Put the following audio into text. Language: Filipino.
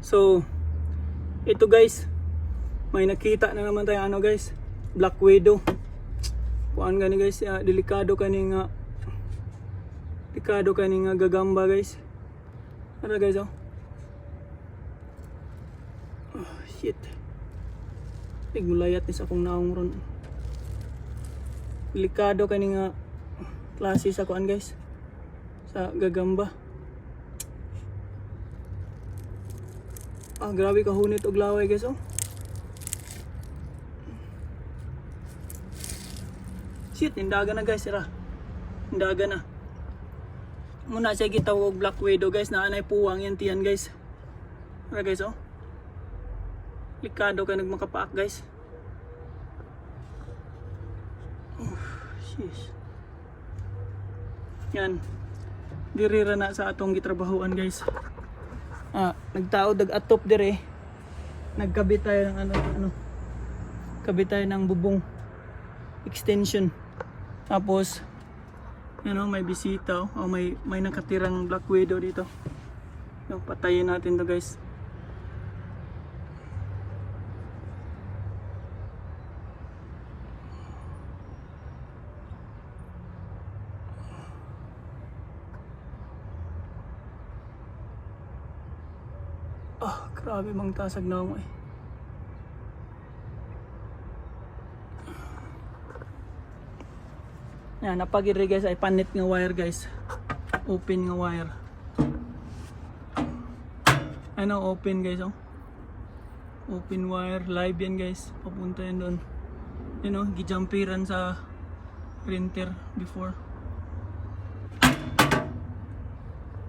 So ito guys, may nakita na naman tayo guys, Black Widow. Kuan gani guys, delikado kaning gagamba guys. Ano guys oh. Oh shit. Tigmulayat ni sa akong naong ron. Delikado kaning klase sa kuan guys. Sa gagamba. Grabe ka hunit og laway guys oh. Shit, indaga na guys, sira. Indaga na. Muna siya gitawag Black Widow guys, na anay puwang yan tiyan guys. Ano guys oh. Likado ka nagmakapaak guys. Sheesh. Yan. Dirira na sa atong gitrabahuan guys. Nagtao dag atop dire. Nagkabit tayo ng kabit tayo ng bubong extension. Tapos may bisita may nakatirang Black Widow dito. Patayin natin to guys. Grabe mang tasag na ako eh. Yan, napagiri guys ay panit nga wire guys. Open nga wire. Open guys oh. Open wire, live yan guys. Papunta yan doon. Gijumpiran sa printer before.